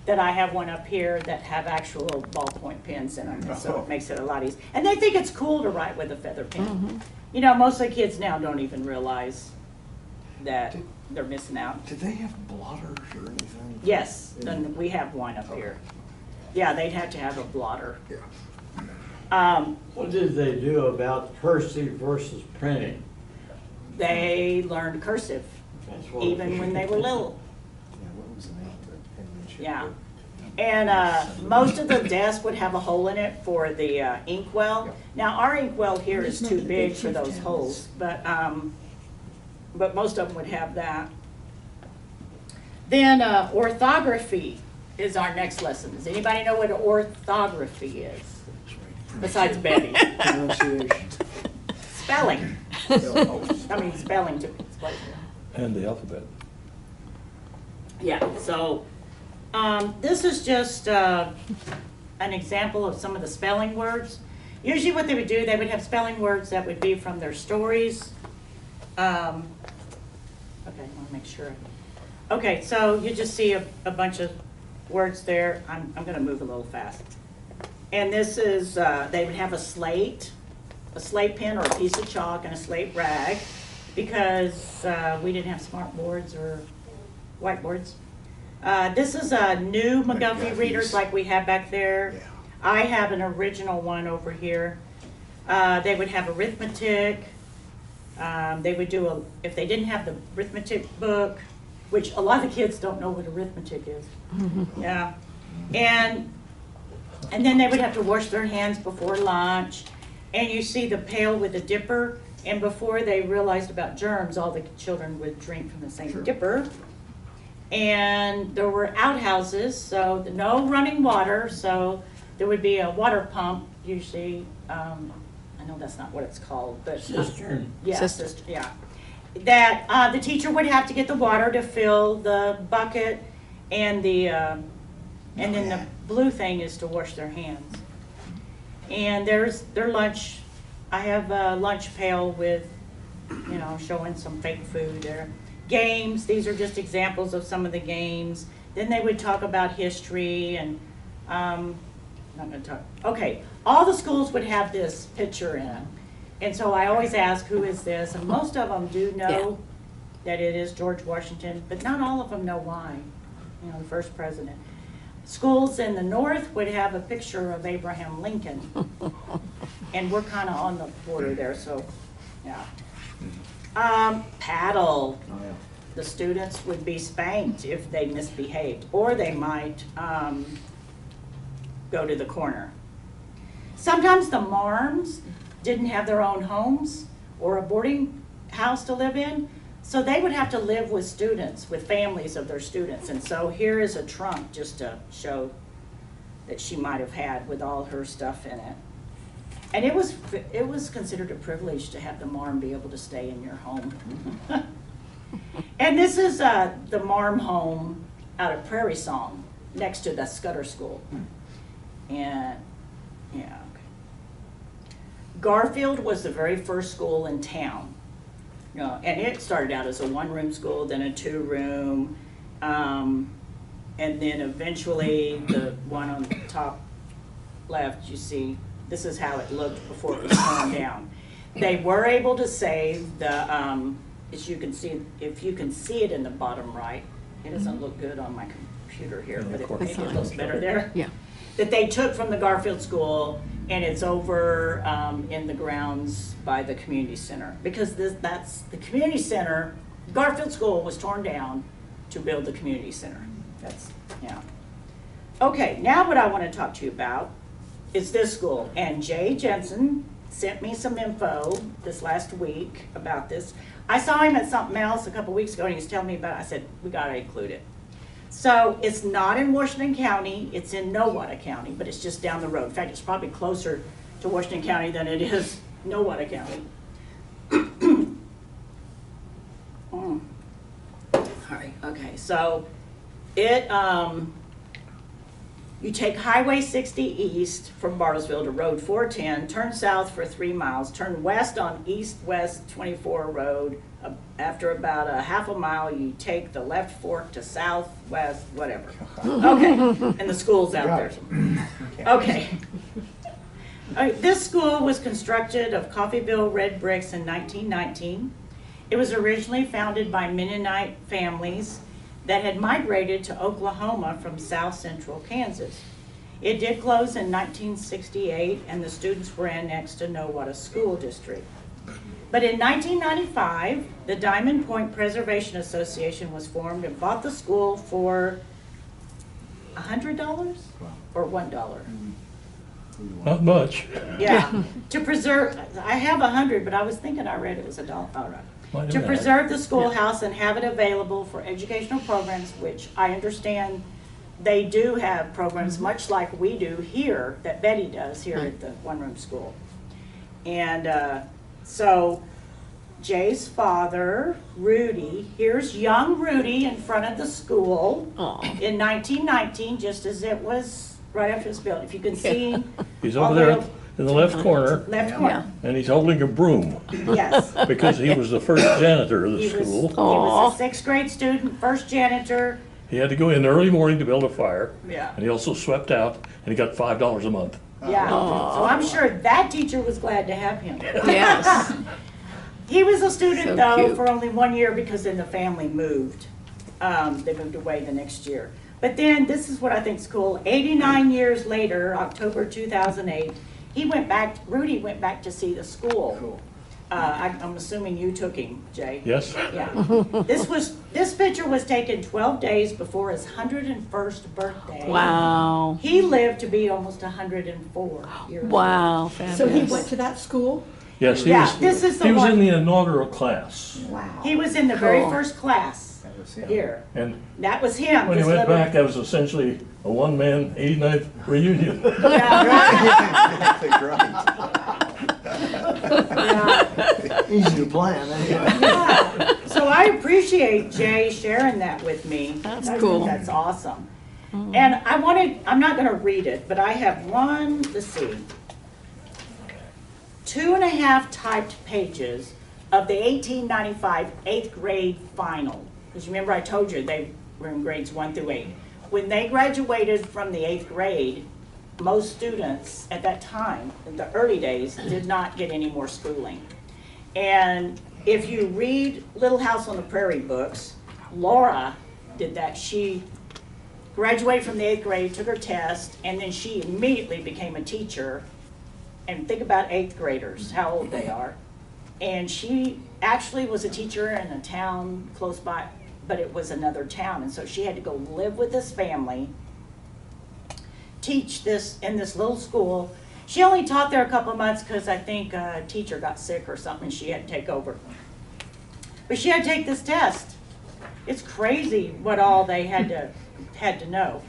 that I have one up here that have actual ballpoint pens in them. So it makes it a lot easier. And they think it's cool to write with a feather pen. Most of the kids now don't even realize that they're missing out. Did they have blotters or anything? Yes, and we have one up here. Yeah, they'd have to have a blotter. Yeah. What did they do about cursive versus printing? They learned cursive, That's what even when they were little. Yeah, what was the name of the penmanship? Yeah. And most of the desks would have a hole in it for the inkwell. Now, our inkwell here is too big for those holes, but most of them would have that. Then orthography is our next lesson. Does anybody know what orthography is? Besides Betty. Pronunciation. Spelling. Spelling too. And the alphabet. Yeah, so this is just an example of some of the spelling words. Usually what they would do, they would have spelling words that would be from their stories. Okay, I want to make sure. Okay, so you just see a bunch of words there. I'm going to move a little fast. And this is, they would have a slate pen or a piece of chalk and a slate rag, because we didn't have smart boards or whiteboards. This is a new McGuffey readers like we have back there. Yeah. I have an original one over here. They would have arithmetic. They would do if they didn't have the arithmetic book, which a lot of the kids don't know what arithmetic is. Yeah. And then they would have to wash their hands before lunch. And you see the pail with the dipper. And before they realized about germs, all the children would drink from the same dipper. And there were outhouses, so no running water. So there would be a water pump, usually. I know that's not what it's called, but Cistern. yeah, Cistern. yeah. That the teacher would have to get the water to fill the bucket, and then the blue thing is to wash their hands. And there's their lunch. I have a lunch pail with, showing some fake food there. Games, these are just examples of some of the games. Then they would talk about history and, not gonna talk, okay. All the schools would have this picture in them. And so I always ask, who is this? And most of them do know that it is George Washington, but not all of them know why, the first president. Schools in the north would have a picture of Abraham Lincoln. And we're kind of on the border there, so, yeah. Paddle. Oh, yeah. The students would be spanked if they misbehaved, or they might go to the corner. Sometimes the marms didn't have their own homes or a boarding house to live in, so they would have to live with students, with families of their students. And so here is a trunk just to show that she might have had with all her stuff in it. And it was considered a privilege to have the marm be able to stay in your home. And this is the marm home out of Prairie Song, next to the Scudder School. And yeah, okay. Garfield was the very first school in town. And it started out as a one-room school, then a two-room, and then eventually the one on the top left, you see, this is how it looked before it was torn down. They were able to save the, as you can see, if you can see it in the bottom right, it doesn't look good on my computer here, but maybe it looks better there. Yeah. That they took from the Garfield School, and it's over in the grounds by the community center. Because that's the community center. Garfield School was torn down to build the community center. That's, yeah. Okay, now what I want to talk to you about is this school. And Jay Jensen sent me some info this last week about this. I saw him at something else a couple weeks ago, and he was telling me about it. I said, we got to include it. So it's not in Washington County, it's in Nowata County, but it's just down the road. In fact, it's probably closer to Washington County than it is Nowata County. All right, okay, so it, you take Highway 60 east from Bartlesville to Road 410, turn south for 3 miles, turn west on east-west 24 road. After about a half a mile, you take the left fork to southwest, whatever. Okay, and the school's out there. Okay. All right, this school was constructed of Coffeyville red bricks in 1919. It was originally founded by Mennonite families that had migrated to Oklahoma from south central Kansas. It did close in 1968, and the students were annexed to Nowata School District. But in 1995, the Diamond Point Preservation Association was formed and bought the school for $100 or $1? Not much. Yeah, to preserve, I have 100, but I was thinking I read it was $1. All right. To preserve the schoolhouse and have it available for educational programs, which I understand they do have programs much like we do here, that Betty does here at the one-room school. And so Jay's father, Rudy, here's young Rudy in front of the school in 1919, just as it was right after it was built. If you can see. He's over there in the left corner, Left corner. and he's holding a broom Yes. because he was the first janitor of the He school. was a 6th grade student, first janitor, He had to go in early morning to build a fire. Yeah. And he also swept out, and he got $5 a month. Yeah, so I'm sure that teacher was glad to have him. Yes. He was a student So though cute. for only 1 year because then the family moved. They moved away the next year. But then, this is what I think is cool, 89 years later, October 2008, Rudy went back to see the school. Cool. I'm assuming you took him, Jay. Yes? Yeah. This picture was taken 12 days before his 101st birthday. Wow. He lived to be almost 104 years old. Wow, So he fabulous. went to that school? Yes, he Yeah, was, this is the he was one- in the inaugural class. Wow. He was in the very Cool. first class That was him. here. And That was him. when he this went little- back, that was essentially a one-man 89th reunion. Yeah, That's right. yeah, Easy to plan, anyway. yeah. So I appreciate Jay sharing that with me. That's I think cool. that's awesome. And I'm not gonna read it, but I have let's see, 2.5 typed pages of the 1895 8th grade final. Because remember I told you they were in grades 1 through 8. When they graduated from the 8th grade, most students at that time, in the early days, did not get any more schooling. And if you read Little House on the Prairie books, Laura did that. She graduated from the 8th grade, took her test, and then she immediately became a teacher. And think about 8th graders, how old they are. And she actually was a teacher in a town close by, but it was another town. And so she had to go live with this family, teach this in this little school. She only taught there a couple of months because I think a teacher got sick or something and she had to take over. But she had to take this test. It's crazy what all they had to know.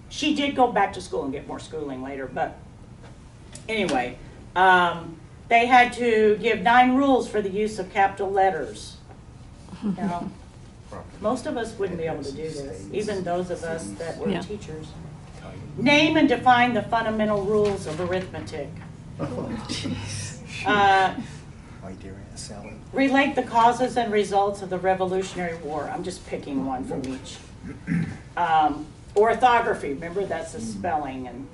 She did go back to school and get more schooling later, but anyway, they had to give 9 rules for the use of capital letters. You know, most of us wouldn't be able to do this, even those of us that were Yeah. teachers. Name and define the fundamental rules of arithmetic. My dear Aunt Sally. Relate the causes and results of the Revolutionary War. I'm just picking one from each. Orthography, remember that's the spelling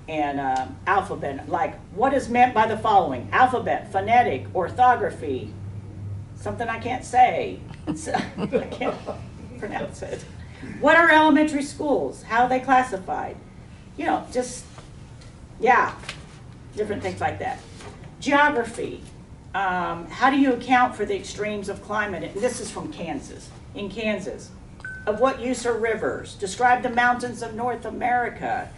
and alphabet. Like what is meant by the following? Alphabet, phonetic, orthography. Something I can't say. I can't pronounce it. What are elementary schools? How are they classified? You know, just, yeah, different things like that. Geography. How do you account for the extremes of climate? And this is from Kansas. In Kansas. Of what use are rivers? Describe the mountains of North America.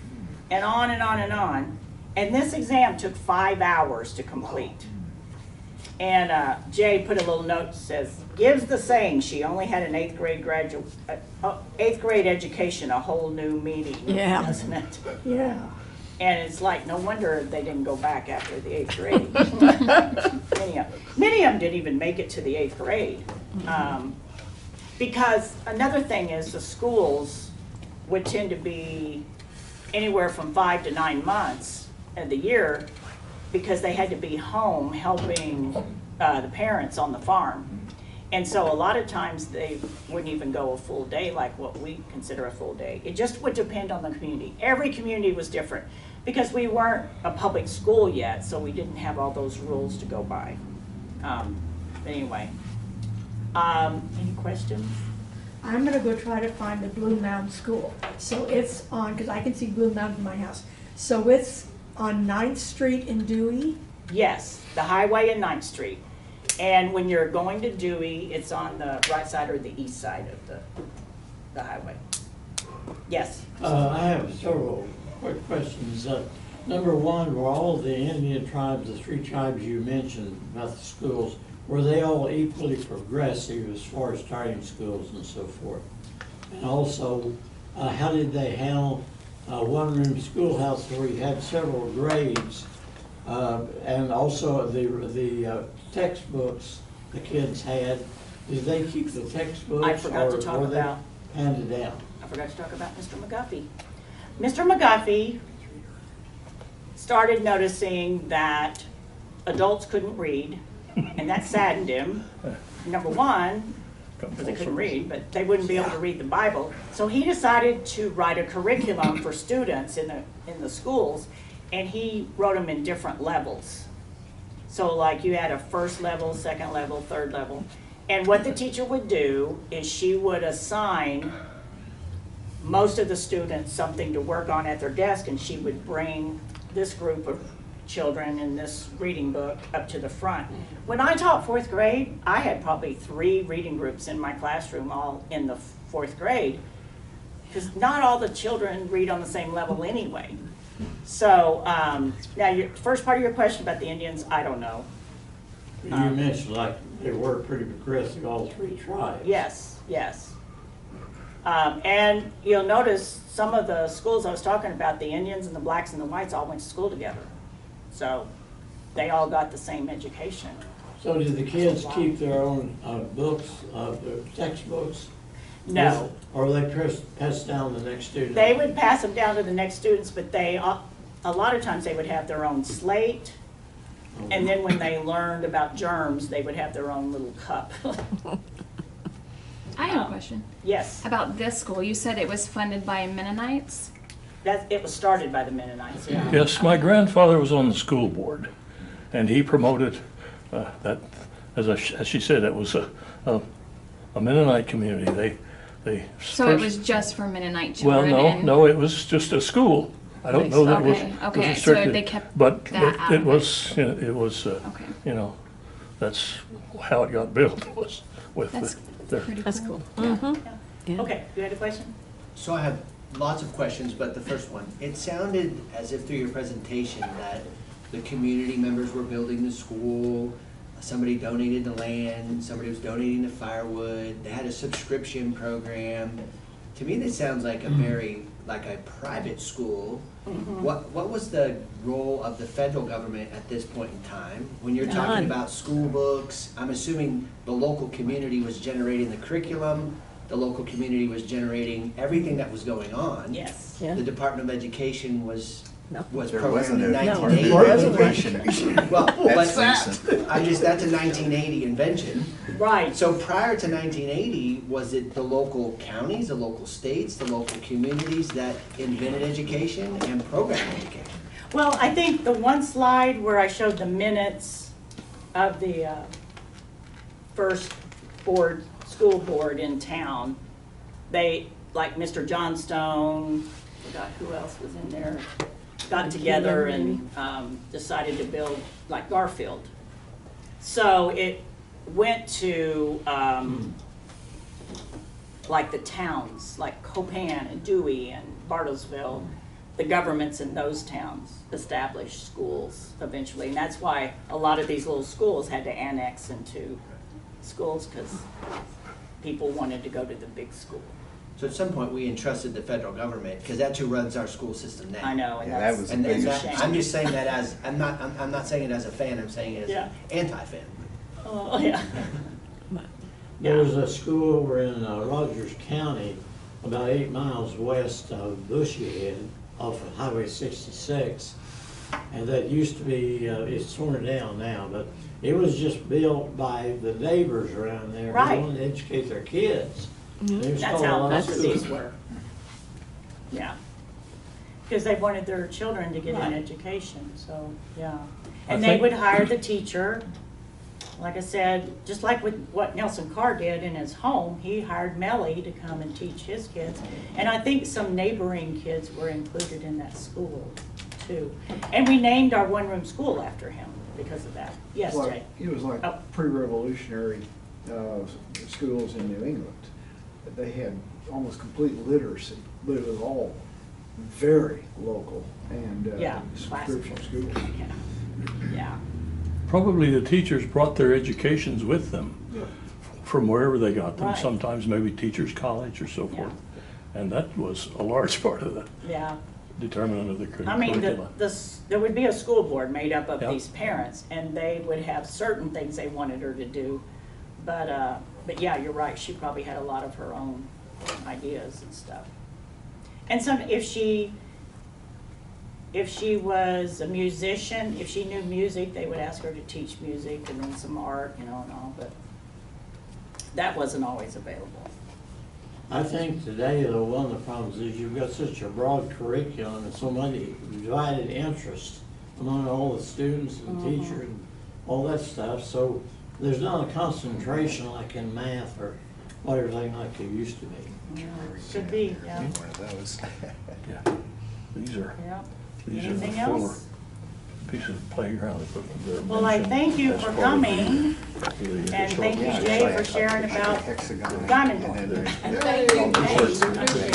And on and on and on. And this exam took 5 hours to complete. And Jay put a little note that says, gives the saying she only had an 8th grade education, a whole new meaning, Yeah. doesn't it? Yeah. And it's like, no wonder they didn't go back after the 8th grade. Many of them didn't even make it to the 8th grade. Because another thing is the schools would tend to be anywhere from 5 to 9 months of the year because they had to be home helping the parents on the farm. And so a lot of times they wouldn't even go a full day like what we consider a full day. It just would depend on the community. Every community was different because we weren't a public school yet, so we didn't have all those rules to go by. Anyway, any questions? I'm gonna go try to find the Blue Mound School. So it's on, because I can see Blue Mound from my house. So it's on 9th Street in Dewey. Yes, the highway and 9th Street. And when you're going to Dewey, it's on the right side or the east side of the highway. Yes. I have several quick questions. Number one, were all the Indian tribes, the 3 tribes you mentioned about the schools, were they all equally progressive as far as starting schools and so forth? And also, how did they handle a one-room schoolhouse where you had several grades? And also the textbooks the kids had, did they keep the textbooks? I forgot to talk or were they about- handed down? I forgot to talk about Mr. McGuffey. Mr. McGuffey started noticing that adults couldn't read, and that saddened him, number one. because they couldn't read, but they wouldn't be able to read the Bible. So he decided to write a curriculum for students in the schools, and he wrote them in different levels. So like you had a first level, second level, third level. And what the teacher would do is she would assign most of the students something to work on at their desk, and she would bring this group of children in this reading book up to the front. When I taught 4th grade, I had probably 3 reading groups in my classroom, all in the 4th grade, because not all the children read on the same level anyway. So now your first part of your question about the Indians, I don't know. You mentioned like they were pretty progressive, all 3 tribes. Yes, yes. And you'll notice some of the schools I was talking about, the Indians and the blacks and the whites all went to school together. So they all got the same education. So did the kids keep their own books, their textbooks? No. Or they passed down to the next student? They would pass them down to the next students, but they, a lot of times they would have their own slate. And then when they learned about germs, they would have their own little cup. I have a question. Yes, About this school, you said it was funded by Mennonites? it was started by the Mennonites, yeah. Yes, my grandfather was on the school board, and he promoted that, as she said, it was a Mennonite community. They So first, it was just for Mennonite well, children? no, it was just a school. I don't know that it was Okay, so restricted, they kept but that out it of was, it was, Okay. you know, that's how it got built, was with That's their. pretty That's cool. cool. Yeah. Okay, you had a question? So I have lots of questions, but the first one, it sounded as if through your presentation that the community members were building the school, somebody donated the land, somebody was donating the firewood, they had a subscription program. To me, this sounds like a very, like a private school. What was the role of the federal government at this point in time? When you're talking None. about school books, I'm assuming the local community was generating the curriculum, the local community was generating everything that was going on. Yes. Yeah. The Department of Education was No. There programmed in wasn't a 1980. Well, That's but recent. that's a 1980 invention. Right. So prior to 1980, was it the local counties, the local states, the local communities that invented education and programmed education? Well, I think the one slide where I showed the minutes of the first school board in town, they, like Mr. Johnstone, forgot who else was in there, got together and decided to build like Garfield. So it went to like the towns, like Copan and Dewey and Bartlesville. The governments in those towns established schools eventually, and that's why a lot of these little schools had to annex into schools, because people wanted to go to the big school. So at some point, we entrusted the federal government, because that's who runs our school system now. I know, and Yeah, that that's, was And that's a biggest- shame. I'm just saying that as, I'm not saying it as a fan, I'm saying it as Yeah. an anti-fan. Oh, yeah. There was a school over in Rogers County, about 8 miles west of Bushyhead, off of Highway 66. And that used to be, it's torn down now, but it was just built by the neighbors around there. Right. They wanted to educate their kids. They That's installed a how lot of most of these schools. were. Yeah. Because they wanted their children to get an Right. education, so, yeah. I And they think- would hire the teacher, like I said, just like with what Nelson Carr did in his home, he hired Melly to come and teach his kids. And I think some neighboring kids were included in that school too. And we named our one-room school after him because of that. Yes, Like- Jay? It was like Oh. pre-revolutionary schools in New England. They had almost complete literacy, but it was all very local and Yeah, subscription schools. Yeah. Yeah. Probably the teachers brought their educations with them from wherever they got them, Right. sometimes maybe teachers' college or so Yeah. forth. And that was a large part of the Yeah. determinant of the I mean, curriculum. there would be a school board made up of Yeah. these parents, and they would have certain things they wanted her to do. But yeah, you're right, she probably had a lot of her own ideas and stuff. And if she was a musician, if she knew music, they would ask her to teach music and then some art, and all, but that wasn't always available. I think today, though, one of the problems is you've got such a broad curriculum and so many divided interests among all the students and teachers and all that stuff, so there's not a concentration like in math or whatever like there used to be. Should be, yeah. One of those. Yeah. These are, Yeah. these are Anything the four else? pieces of playground equipment that are Well, I mentioned thank you as for part of coming, the and thank you, historical Jay, for sharing about Hexagon. Diamond and Horn. then And thank you, Jay.